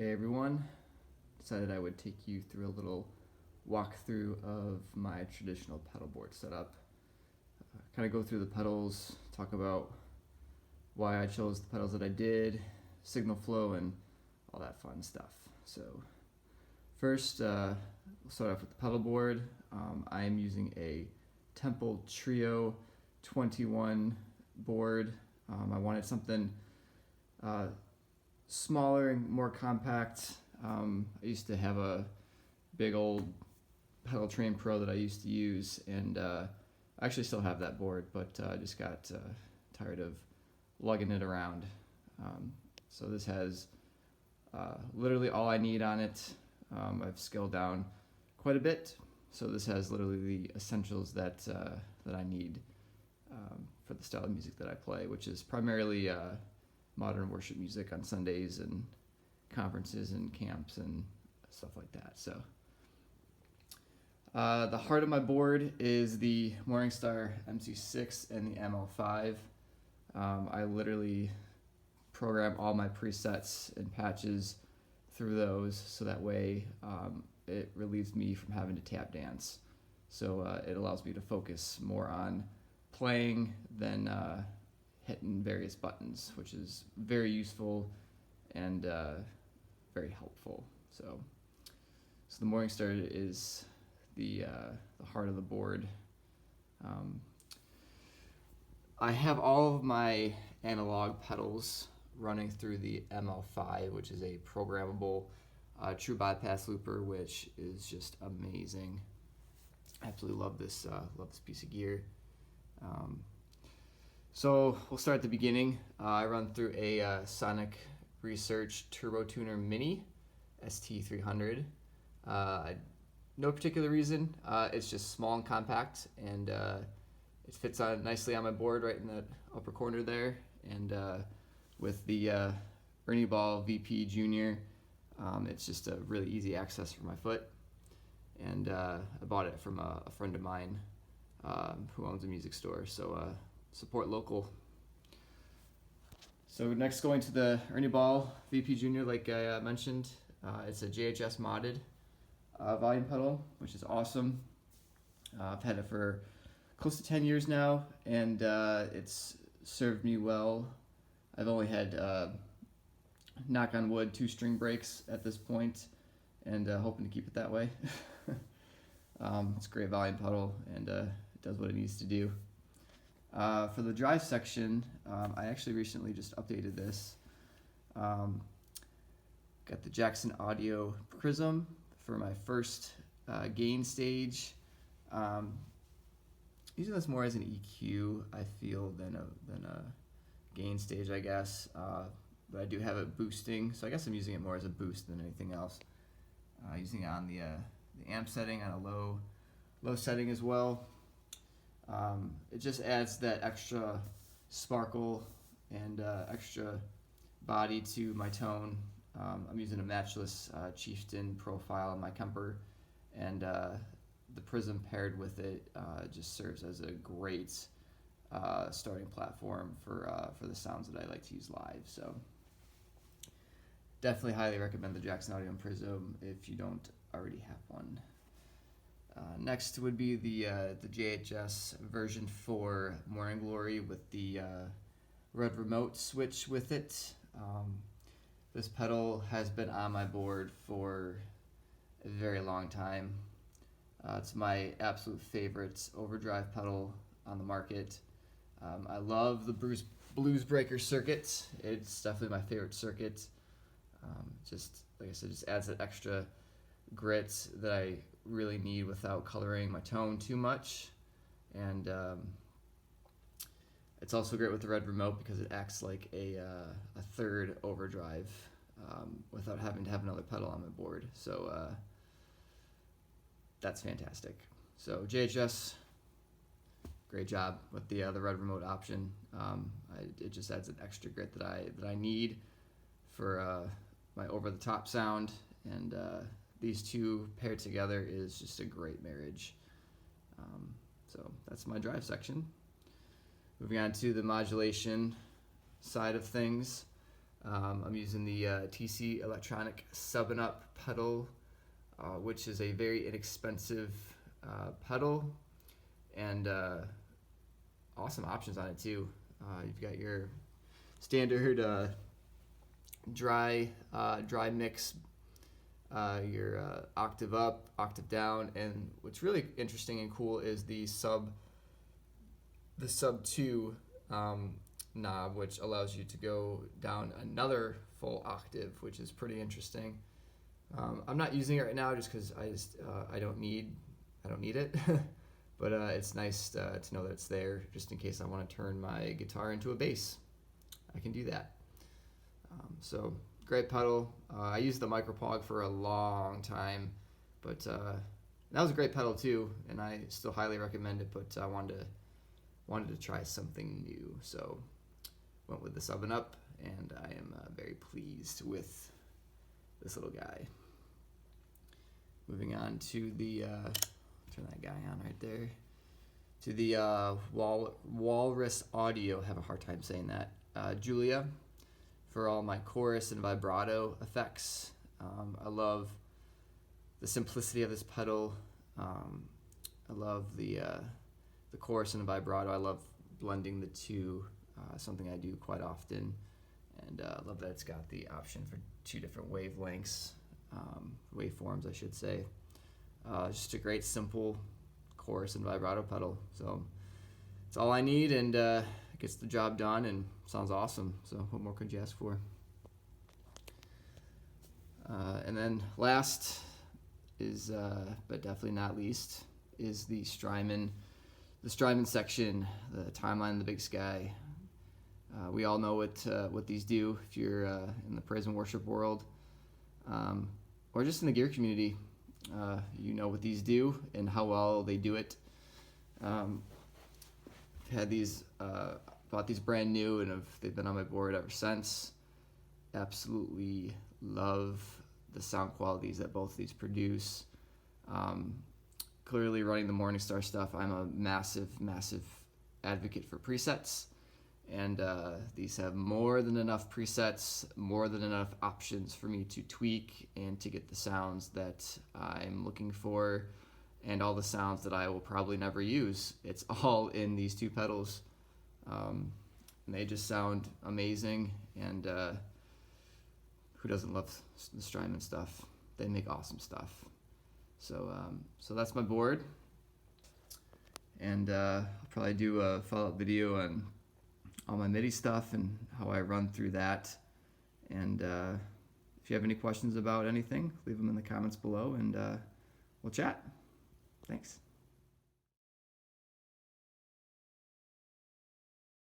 Hey everyone, decided I would take you through a little walkthrough of my traditional pedalboard setup. Kind of go through the pedals, talk about why I chose the pedals that I did, signal flow, and all that fun stuff. So first, we'll start off with the pedalboard. I am using a Temple Trio 21 board. I wanted something smaller and more compact. I used to have a big old Pedal Train Pro that I used to use, and I actually still have that board, but I just got tired of lugging it around. So this has literally all I need on it. I've scaled down quite a bit, so this has literally the essentials that I need for the style of music that I play, which is primarily modern worship music on Sundays and conferences and camps and stuff like that. So the heart of my board is the Morningstar MC6 and the ML5. I literally program all my presets and patches through those, so that way it relieves me from having to tap dance. So it allows me to focus more on playing than hitting various buttons, which is very useful and very helpful. So the Morningstar is the heart of the board. I have all of my analog pedals running through the ML5, which is a programmable true bypass looper, which is just amazing. I absolutely love this piece of gear. So we'll start at the beginning. I run through a Sonic Research Turbo Tuner Mini ST300. No particular reason. It's just small and compact, and it fits on nicely on my board right in the upper corner there. And with the Ernie Ball VP Junior, it's just a really easy access for my foot. And I bought it from a friend of mine who owns a music store. So support local. So next, going to the Ernie Ball VP Junior, like I mentioned, it's a JHS modded volume pedal, which is awesome. I've had it for close to 10 years now, and it's served me well. I've only had, knock on wood, 2 string breaks at this point, and hoping to keep it that way. It's a great volume pedal, and it does what it needs to do. For the drive section, I actually recently just updated this. Got the Jackson Audio Prism for my first gain stage. Using this more as an EQ, I feel, than a gain stage, I guess. But I do have it boosting, so I guess I'm using it more as a boost than anything else. Using it on the amp setting on a low setting as well. It just adds that extra sparkle and extra body to my tone. I'm using a matchless Chieftain profile in my Kemper, and the Prism paired with it just serves as a great starting platform for the sounds that I like to use live. So definitely highly recommend the Jackson Audio Prism if you don't already have one. Next would be the JHS version 4 Morning Glory with the red remote switch with it. This pedal has been on my board for a very long time. It's my absolute favorite overdrive pedal on the market. I love the Blues Breaker circuit. It's definitely my favorite circuit. Just like I said, just adds that extra grit that I really need without coloring my tone too much. And it's also great with the red remote because it acts like a third overdrive without having to have another pedal on my board. So that's fantastic. So JHS, great job with the red remote option. It just adds an extra grit that I need for my over-the-top sound, and these two paired together is just a great marriage. So that's my drive section. Moving on to the modulation side of things. I'm using the TC Electronic Sub and Up pedal, which is a very inexpensive pedal, and awesome options on it too. You've got your standard dry mix, your octave up, octave down, and what's really interesting and cool is the sub 2 knob, which allows you to go down another full octave, which is pretty interesting. I'm not using it right now just because I don't need it, but it's nice to know that it's there just in case I want to turn my guitar into a bass. I can do that. So great pedal. I used the Micropog for a long time, but that was a great pedal too, and I still highly recommend it. But I wanted to try something new, so went with the 7-Up, and I am very pleased with this little guy. Moving on to the turn that guy on right there, to the Walrus Audio. I have a hard time saying that. Julia, for all my chorus and vibrato effects. I love the simplicity of this pedal. I love the chorus and the vibrato. I love blending the two, something I do quite often, and I love that it's got the option for 2 different wavelengths, waveforms I should say. Just a great simple chorus and vibrato pedal. So it's all I need, and it gets the job done and sounds awesome. So what more could you ask for? And then last is, but definitely not least, is the Strymon section, the Timeline, the Big Sky. We all know what these do if you're in the praise and worship world, or just in the gear community. You know what these do and how well they do it. Had these, bought these brand new, and they've been on my board ever since. Absolutely love the sound qualities that both of these produce. Clearly running the Morningstar stuff, I'm a massive advocate for presets, and these have more than enough presets, more than enough options for me to tweak and to get the sounds that I'm looking for, and all the sounds that I will probably never use. It's all in these 2 pedals, and they just sound amazing, and who doesn't love the Strymon stuff? They make awesome stuff. So that's my board, and I'll probably do a follow-up video on all my MIDI stuff and how I run through that. And if you have any questions about anything, leave them in the comments below, and we'll chat. Thanks.